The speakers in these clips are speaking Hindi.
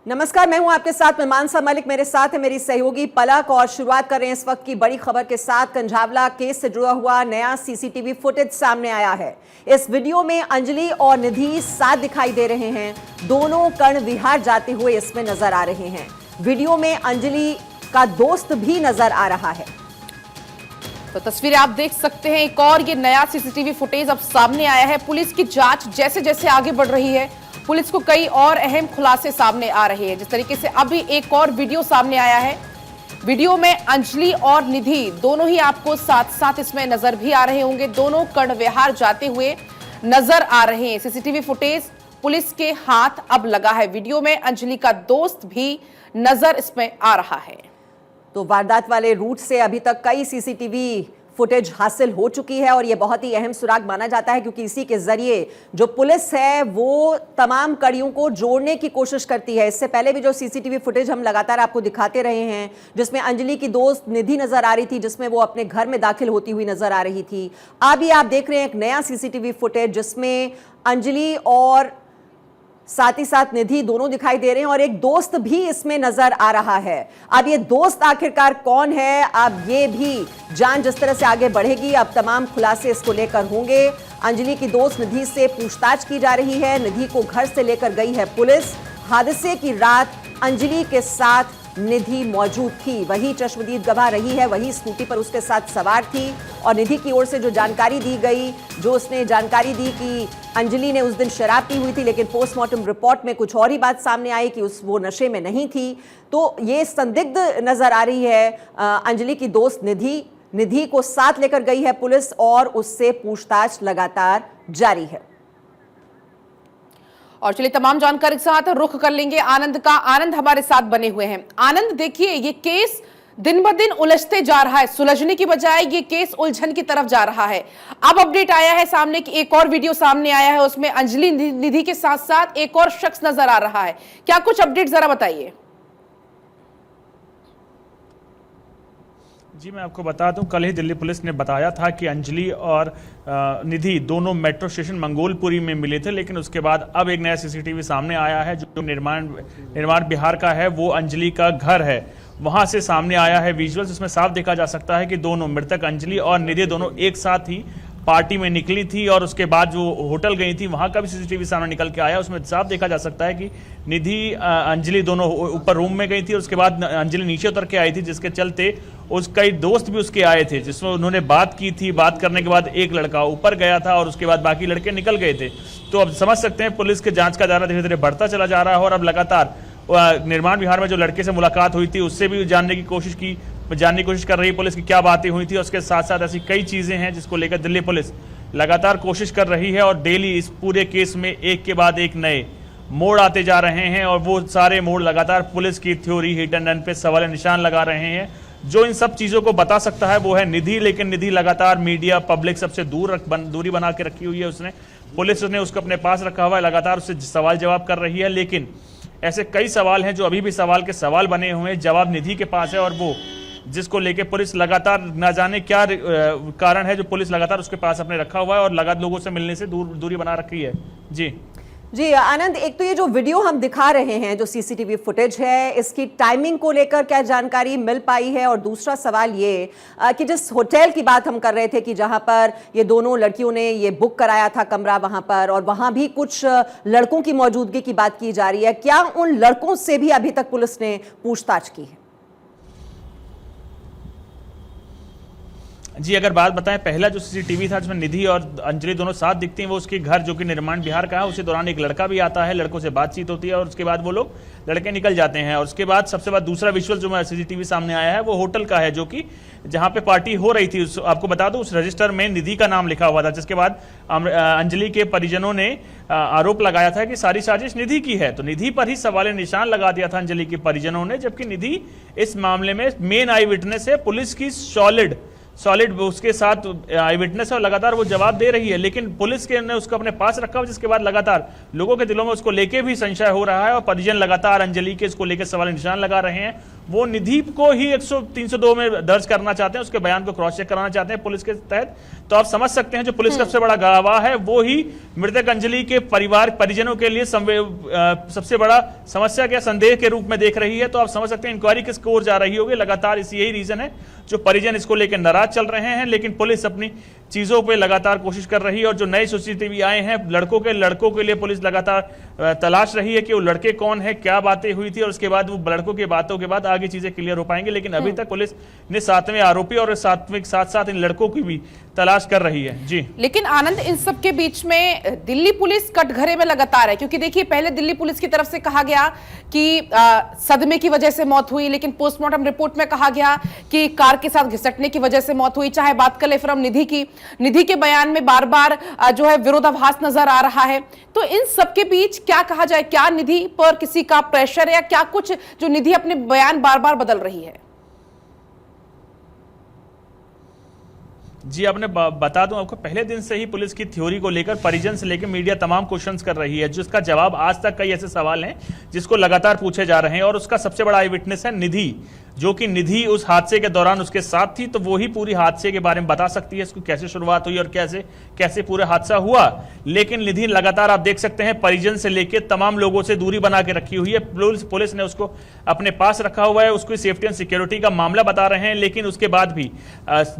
नमस्कार, मैं हूं आपके साथ मानसा मलिक। मेरे साथ है मेरी सहयोगी पलक और शुरुआत कर रहे हैं इस वक्त की बड़ी खबर के साथ। कंझावला केस से जुड़ा हुआ नया सीसीटीवी फुटेज सामने आया है। इस वीडियो में अंजलि और निधि साथ दिखाई दे रहे हैं। दोनों कर्ण विहार जाते हुए इसमें नजर आ रहे हैं। वीडियो में अंजलि का दोस्त भी नजर आ रहा है। तो तस्वीरें आप देख सकते हैं। एक और ये नया सीसीटीवी फुटेज अब सामने आया है। पुलिस की जांच जैसे जैसे आगे बढ़ रही है, पुलिस को कई और अहम खुलासे सामने आ रहे हैं। जिस तरीके से अभी एक और वीडियो सामने आया है, वीडियो में अंजलि और निधि दोनों ही आपको साथ साथ इसमें नजर भी आ रहे होंगे। दोनों कर्ण विहार जाते हुए नजर आ रहे हैं। सीसीटीवी फुटेज पुलिस के हाथ अब लगा है। वीडियो में अंजलि का दोस्त भी नजर इसमें आ रहा है। तो वारदात वाले रूट से अभी तक कई सीसीटीवी फुटेज हासिल हो चुकी है और यह बहुत ही अहम सुराग माना जाता है, क्योंकि इसी के जरिए जो पुलिस है वो तमाम कड़ियों को जोड़ने की कोशिश करती है। इससे पहले भी जो सीसीटीवी फुटेज हम लगातार आपको दिखाते रहे हैं, जिसमें अंजलि की दोस्त निधि नजर आ रही थी, जिसमें वो अपने घर में दाखिल होती हुई नजर आ रही थी। अभी आप देख रहे हैं एक नया सीसीटीवी फुटेज जिसमें अंजलि और साथ ही साथ निधि दोनों दिखाई दे रहे हैं और एक दोस्त भी इसमें नजर आ रहा है। अब ये दोस्त आखिरकार कौन है, अब ये भी जांच जिस तरह से आगे बढ़ेगी, अब तमाम खुलासे इसको लेकर होंगे। अंजलि की दोस्त निधि से पूछताछ की जा रही है। निधि को घर से लेकर गई है पुलिस। हादसे की रात अंजलि के साथ निधि मौजूद थी, वही चश्मदीद गवाह रही है, वही स्कूटी पर उसके साथ सवार थी। और निधि की ओर से जो जानकारी दी गई, जो उसने जानकारी दी कि अंजलि ने उस दिन शराब पी हुई थी, लेकिन पोस्टमार्टम रिपोर्ट में कुछ और ही बात सामने आई कि वो नशे में नहीं थी। तो ये संदिग्ध नजर आ रही है। अंजलि की दोस्त निधि को साथ लेकर गई है पुलिस और उससे पूछताछ लगातार जारी है। और चलिए तमाम जानकारी के साथ रुख कर लेंगे आनंद का। आनंद हमारे साथ बने हुए हैं। आनंद, देखिए ये केस दिन ब दिन उलझते जा रहा है, सुलझने की बजाय ये केस उलझन की तरफ जा रहा है। अब अपडेट आया है सामने कि एक और वीडियो सामने आया है, उसमें अंजलि निधि के साथ साथ एक और शख्स नजर आ रहा है। क्या कुछ अपडेट जरा बताइए। जी, मैं आपको बता दूं, कल ही दिल्ली पुलिस ने बताया था कि अंजलि और निधि दोनों मेट्रो स्टेशन मंगोलपुरी में मिले थे, लेकिन उसके बाद अब एक नया सीसीटीवी सामने आया है जो निर्माण बिहार का है। वो अंजलि का घर है, वहां से सामने आया है विजुअल्स। इसमें साफ देखा जा सकता है कि दोनों मृतक अंजलि और निधि दोनों एक साथ ही पार्टी में निकली थी और उसके बाद जो होटल गई थी वहां का भी सीसीटीवी सामने निकल के आया। उसमें साफ देखा जा सकता है कि निधि अंजलि दोनों ऊपर रूम में गई थी और उसके बाद अंजलि नीचे उतर के आई थी, जिसके चलते उसके दोस्त भी उसके आए थे, जिसमें उन्होंने बात की थी। बात करने के बाद एक लड़का ऊपर गया था और उसके बाद बाकी लड़के निकल गए थे। तो अब समझ सकते हैं पुलिस के जांच का दायरा धीरे धीरे बढ़ता चला जा रहा है और अब लगातार निर्माण विहार में जो लड़के से मुलाकात हुई थी उससे भी जानने की कोशिश कर रही है पुलिस की क्या बातें हुई थी। उसके साथ साथ ऐसी कई चीजें हैं जिसको लेकर दिल्ली पुलिस लगातार कोशिश कर रही है और डेली इस पूरे केस में एक के बाद एक नए मोड़ आते जा रहे हैं और वो सारे मोड़ लगातार पुलिस की थ्योरी हिट एंड रन पे सवाल निशान लगा रहे हैं। जो इन सब चीजों को बता सकता है वो है निधि, लेकिन निधि लगातार मीडिया पब्लिक सबसे दूरी बना के रखी हुई है। उसने पुलिस ने उसको अपने पास रखा हुआ है, लगातार उससे सवाल जवाब कर रही है। लेकिन ऐसे कई सवाल हैं जो अभी भी सवाल के सवाल बने हुए हैं, जवाब निधि के पास है और वो जिसको लेके पुलिस लगातार न जाने क्या कारण है जो पुलिस लगातार उसके पास अपने रखा हुआ है और लगातार लोगों से मिलने से दूरी बना रखी है। जी आनंद, एक तो ये जो वीडियो हम दिखा रहे हैं, जो सीसीटीवी फुटेज है, इसकी टाइमिंग को लेकर क्या जानकारी मिल पाई है? और दूसरा सवाल ये कि जिस होटल की बात हम कर रहे थे कि जहां पर ये दोनों लड़कियों ने ये बुक कराया था कमरा वहां पर, और वहां भी कुछ लड़कों की मौजूदगी की बात की जा रही है, क्या उन लड़कों से भी अभी तक पुलिस ने पूछताछ की है? जी, अगर बात बताएं, पहला जो सीसीटीवी था जिसमें निधि और अंजलि दोनों साथ दिखती हैं वो उसके घर जो कि निर्माण बिहार का है, उसी दौरान एक लड़का भी आता है, लड़कों से बातचीत होती है और उसके बाद वो लोग लड़के निकल जाते हैं। और उसके बाद सबसे बाद दूसरा विजुअल जो सीसीटीवी सामने आया है वो होटल का है, जो कि जहां पे पार्टी हो रही थी। आपको बता दूं, उस रजिस्टर में निधि का नाम लिखा हुआ था, जिसके बाद अंजलि के परिजनों ने आरोप लगाया था कि सारी साजिश निधि की है। तो निधि पर ही सवाल निशान लगा दिया था अंजलि के परिजनों ने, जबकि निधि इस मामले में मेन आई विटनेस है, पुलिस की सॉलिड उसके साथ आई विटनेस है और लगातार वो जवाब दे रही है। लेकिन पुलिस के ने उसको अपने पास रखा हुआ, जिसके बाद लगातार लोगों के दिलों में उसको लेके भी संशय हो रहा है और परिजन लगातार अंजलि के इसको लेकर सवाल निशान लगा रहे हैं। वो निधि को ही 302 में दर्ज करना चाहते हैं, उसके बयान को क्रॉस चेक कराना चाहते हैं पुलिस के तहत। तो आप समझ सकते हैं जो पुलिस का सबसे बड़ा गवाह है वो ही मृतक अंजलि के परिवार परिजनों के लिए सबसे बड़ा समस्या क्या संदेह के रूप में देख रही है। तो आप समझ सकते हैं इंक्वायरी किस ओर जा रही होगी। लगातार यही रीजन है जो परिजन इसको लेकर नाराज चल रहे हैं, लेकिन पुलिस अपनी चीजों पे लगातार कोशिश कर रही है। और जो नए सीसीटीवी आए हैं लड़कों के लिए पुलिस लगातार तलाश रही है कि वो लड़के कौन है, क्या बातें हुई थी, और उसके बाद वो लड़कों की बातों के बाद आगे चीजें क्लियर हो पाएंगी। लेकिन अभी तक पुलिस ने 7वें आरोपी और साथ साथ इन लड़कों की भी तलाश कर रही है। जी लेकिन आनंद, इन सब के बीच में दिल्ली पुलिस कटघरे में लगातार है, क्योंकि देखिए पहले दिल्ली पुलिस की तरफ से कहा गया कि सदमे की वजह से मौत हुई, लेकिन पोस्टमार्टम रिपोर्ट में कहा गया कि कार के साथ घिसटने की वजह से मौत हुई। चाहे बात कर ले फिर हम निधि के बयान में बार बार जो है विरोधाभास नजर आ रहा है। तो इन सब के बीच क्या कहा जाए, क्या निधि पर किसी का प्रेशर है या क्या कुछ जो निधि अपने बयान बार बार बदल रही है? जी आपने बता दूं आपको, पहले दिन से ही पुलिस की थ्योरी को लेकर परिजन से लेकर मीडिया तमाम क्वेश्चंस कर रही है, जिसका जवाब आज तक कई ऐसे सवाल हैं जिसको लगातार पूछे जा रहे हैं। और उसका सबसे बड़ा आई विटनेस है निधि, जो कि निधि उस हादसे के दौरान उसके साथ थी, तो वो ही पूरी हादसे के बारे में बता सकती है, इसको कैसे शुरुआत हुई और कैसे पूरा हादसा हुआ। लेकिन निधि लगातार आप देख सकते हैं परिजन से लेकर तमाम लोगों से दूरी बना के रखी हुई है। पुलिस ने उसको अपने पास रखा हुआ है, उसकी सेफ्टी एंड सिक्योरिटी का मामला बता रहे हैं। लेकिन उसके बाद भी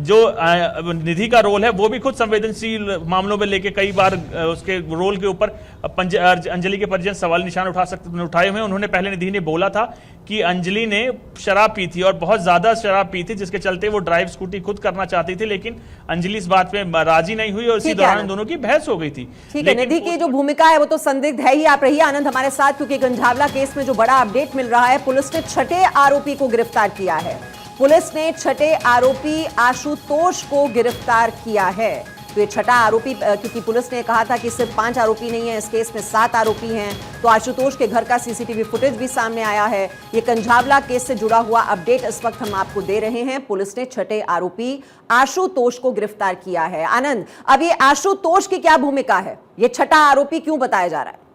जो निधि का रोल है वो भी खुद संवेदनशील मामलों में लेके कई बार उसके रोल के ऊपर अंजलि के परिजन सवाल निशान उठाए हुए हैं। उन्होंने पहले निधि ने बोला था कि अंजलि ने शराब पी थी और बहुत ज्यादा शराब पी थी, जिसके चलते वो ड्राइव स्कूटी खुद करना चाहती थी, लेकिन अंजलि इस बात में राजी नहीं हुई और इसी दौरान दोनों की बहस हो गई थी। ठीक है, निधि की जो भूमिका है वो तो संदिग्ध है ही। आप रहिए आनंद हमारे साथ, क्योंकि गंझावला केस में जो बड़ा अपडेट मिल रहा है, पुलिस ने 6ठे आरोपी को गिरफ्तार किया है। पुलिस ने 6ठे आरोपी आशुतोष को गिरफ्तार किया है। तो ये 6ठा आरोपी, क्योंकि पुलिस ने कहा था कि सिर्फ 5 आरोपी नहीं है, इस केस में 7 आरोपी हैं। तो आशुतोष के घर का सीसीटीवी फुटेज भी सामने आया है। ये कंझावला केस से जुड़ा हुआ अपडेट इस वक्त हम आपको दे रहे हैं। पुलिस ने 6ठे आरोपी आशुतोष को गिरफ्तार किया है। आनंद, अब ये आशुतोष की क्या भूमिका है, ये 6ठा आरोपी क्यों बताया जा रहा है?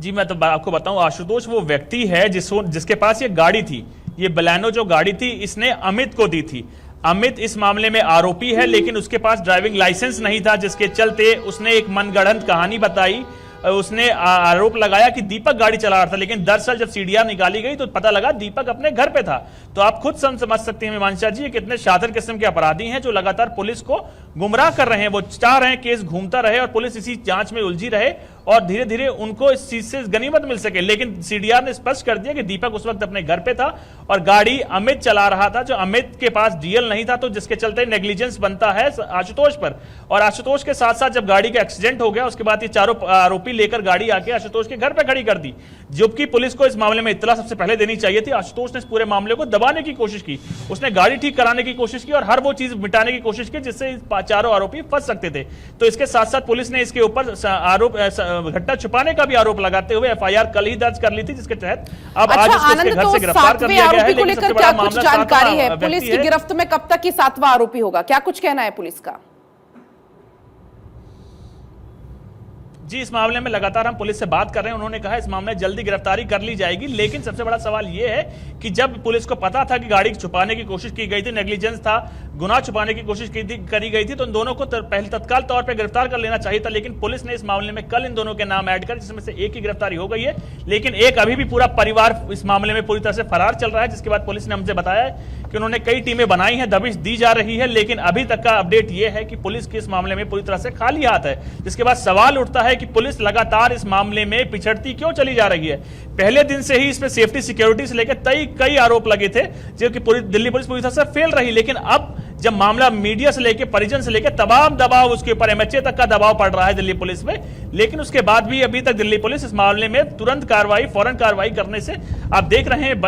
जी मैं तो आपको बताऊं, आशुतोष वो व्यक्ति है जिसके पास ये गाड़ी थी, ये बलैनो जो गाड़ी थी इसने अमित को दी थी। अमित इस मामले में आरोपी है, लेकिन उसके पास ड्राइविंग लाइसेंस नहीं था, जिसके चलते उसने एक मनगढ़ंत कहानी बताई। उसने आरोप लगाया कि दीपक गाड़ी चला रहा था, लेकिन दरअसल जब सीडीआर निकाली गई तो पता लगा दीपक अपने घर पे था। तो आप खुद समझ सकते हैं मीमांसा जी, कितने शातिर किस्म के अपराधी हैं जो लगातार पुलिस को गुमराह कर रहे हैं। वो चाह रहे हैं केस घूमता रहे और पुलिस इसी जांच में उलझी रहे और धीरे धीरे उनको इस चीज से गनीमत मिल सके। लेकिन सीडीआर ने स्पष्ट कर दिया कि दीपक उस वक्त अपने घर पे था और गाड़ी अमित चला रहा था, जो अमित के पास डीएल नहीं था, तो जिसके चलते नेग्लिजेंस बनता है आशुतोष पर। और आशुतोष के साथ साथ जब गाड़ी का एक्सीडेंट हो गया उसके बाद ये चारों आरोपी लेकर गाड़ी आके आशुतोष के घर पे खड़ी कर दी, जबकि पुलिस को इस मामले में इत्तला सबसे पहले देनी चाहिए थी। आशुतोष ने इस पूरे मामले को दबाने की कोशिश की, उसने गाड़ी ठीक कराने की कोशिश की और हर वो चीज मिटाने की कोशिश की जिससे चारों आरोपी फंस सकते थे। तो इसके साथ साथ पुलिस ने इसके ऊपर आरोप घटना छुपाने का भी आरोप लगाते हुए एफआईआर कल ही दर्ज कर ली थी, जिसके तहत अब आज उसके घर से गिरफ्तार कर लिया गया है। लेकिन सबसे बड़ा मामला जानकारी है पुलिस की गिरफ्त में कब तक ये 7वां आरोपी होगा, क्या कुछ कहना है पुलिस का? जी इस मामले में लगातार हम पुलिस से बात कर रहे हैं। उन्होंने कहा इस मामले में जल्दी गिरफ्तारी कर ली जाएगी, लेकिन सबसे बड़ा सवाल यह है कि जब पुलिस को पता था कि गाड़ी छुपाने की कोशिश की गई थी, नेग्लिजेंस था, गुनाह छुपाने की कोशिश करी गई थी, तो इन दोनों को पहले तत्काल तौर पर गिरफ्तार कर लेना चाहिए था। लेकिन पुलिस ने इस मामले में कल इन दोनों के नाम ऐड कर, जिसमें से एक की गिरफ्तारी हो गई है, लेकिन एक अभी भी पूरा परिवार इस मामले में पूरी तरह से फरार चल रहा है। जिसके बाद पुलिस ने हमसे बताया कि उन्होंने कई टीमें बनाई हैं, दबिश दी जा रही है, लेकिन अभी तक का अपडेट यह है कि पुलिस की इस मामले में पूरी तरह से खाली हाथ है। जिसके बाद सवाल उठता है कि पुलिस लगातार इस मामले में पिछड़ती क्यों चली जा रही है। पहले दिन से ही इसमें सेफ्टी सिक्योरिटी से लेकर कई आरोप लगे थे, जो कि पूरी दिल्ली पुलिस पूरी तरह से फेल रही। लेकिन अब जब मामला मीडिया से लेकर परिजन से लेकर तमाम दबाव उसके ऊपर एमएचए तक का दबाव पड़ रहा है दिल्ली पुलिस में, लेकिन उसके बाद भी अभी तक दिल्ली पुलिस इस मामले में तुरंत कार्रवाई, फौरन कार्रवाई करने से आप देख रहे हैं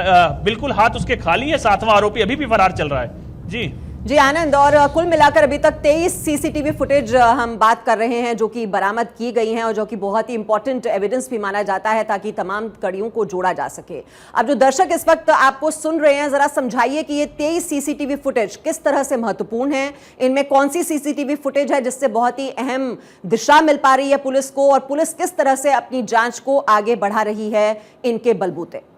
बिल्कुल हाथ उसके खाली है। 7वां आरोपी अभी भी फरार चल रहा है। जी जी आनंद, और कुल मिलाकर अभी तक 23 सीसीटीवी फुटेज हम बात कर रहे हैं जो कि बरामद की गई हैं और जो कि बहुत ही इंपॉर्टेंट एविडेंस भी माना जाता है ताकि तमाम कड़ियों को जोड़ा जा सके। अब जो दर्शक इस वक्त आपको सुन रहे हैं, जरा समझाइए कि ये 23 सीसीटीवी फुटेज किस तरह से महत्वपूर्ण है, इनमें कौन सी सीसीटीवी फुटेज है जिससे बहुत ही अहम दिशा मिल पा रही है पुलिस को, और पुलिस किस तरह से अपनी जांच को आगे बढ़ा रही है इनके बलबूते।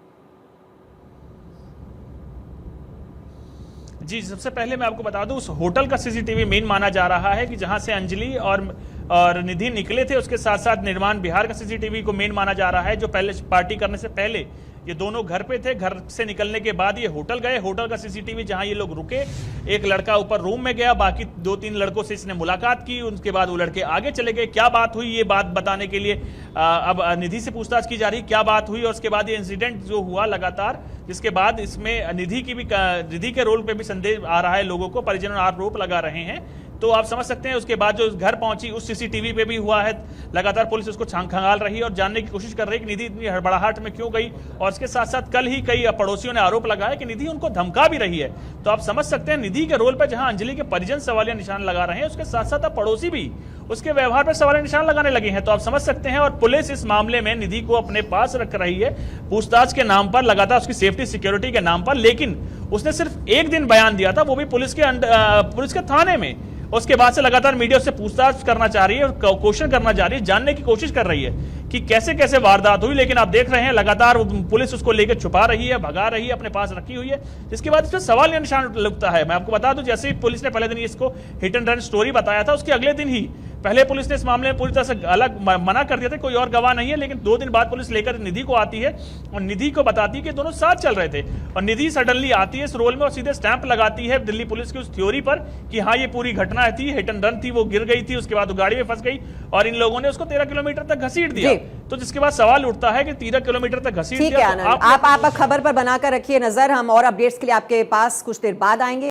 जी, सबसे पहले मैं आपको बता दूं, उस होटल का सीसीटीवी मेन माना जा रहा है कि जहां से अंजलि और निधि निकले थे। उसके साथ साथ निर्माण बिहार का सीसीटीवी को मेन माना जा रहा है, जो पहले पार्टी करने से पहले ये दोनों घर पे थे। घर से निकलने के बाद ये होटल गए। होटल का सीसीटीवी जहां ये लोग रुके, एक लड़का ऊपर रूम में गया, बाकी 2-3 लड़कों से इसने मुलाकात की। उसके बाद वो लड़के आगे चले गए। क्या बात हुई, ये बात बताने के लिए अब निधि से पूछताछ की जा रही है क्या बात हुई। और उसके बाद ये इंसिडेंट जो हुआ लगातार, जिसके बाद इसमें निधि के रोल पे भी संदेह आ रहा है, लोगों को परिजन आरोप लगा रहे हैं। तो आप समझ सकते हैं उसके बाद जो घर पहुंची उस सीसीटीवी पे भी हुआ है। लगातार पुलिस उसको खंगाल रही है और जानने की कोशिश कर रही है कि निधि इतनी हड़बड़ाहट में क्यों गई। और इसके साथ साथ कल ही कई पड़ोसियों ने आरोप लगाया कि निधि उनको धमका भी रही है। तो आप समझ सकते हैं निधि के रोल पर जहां अंजलि के परिजन सवालिया निशान लगा रहे हैं, उसके साथ साथ अब पड़ोसी भी उसके व्यवहार पर सवालिया निशान लगाने लगे हैं। तो आप समझ सकते हैं। और पुलिस इस मामले में निधि को अपने पास रख रही है पूछताछ के नाम पर, लगातार उसकी सेफ्टी सिक्योरिटी के नाम पर। लेकिन उसने सिर्फ एक दिन बयान दिया था, वो भी पुलिस के थाने में। उसके बाद से लगातार मीडिया से पूछताछ करना चाह रही है और क्वेश्चन करना चाह रही है, जानने की कोशिश कर रही है कि कैसे कैसे वारदात हुई। लेकिन आप देख रहे हैं लगातार पुलिस उसको लेकर छुपा रही है, भगा रही है, अपने पास रखी हुई है, जिसके बाद इसमें सवाल या निशान लगता है। मैं आपको बता दूं, जैसे ही पुलिस ने पहले दिन इसको हिट एंड रन स्टोरी बताया था, उसके अगले दिन ही पहले पुलिस ने इस मामले में पूरी तरह से अलग मना कर दिया था, कोई और गवाह नहीं है। लेकिन 2 दिन बाद पुलिस लेकर निधि को आती है और निधि को बताती है कि दोनों साथ चल रहे थे। और निधि सडनली आती है इस रोल में और सीधे स्टैंप लगाती है दिल्ली पुलिस की उस थ्योरी पर कि हाँ, ये पूरी घटना थी, हिट एंड रन थी, वो गिर गई थी, उसके बाद वो गाड़ी में फंस गई और इन लोगों ने उसको 13 किलोमीटर तक घसीट दिया। तो जिसके बाद सवाल उठता है कि 13 किलोमीटर तक घसीट दिया। ठीक है आनंद, आप खबर पर बनाकर रखिए नजर। हम और अपडेट्स के लिए आपके पास कुछ देर बाद आएंगे।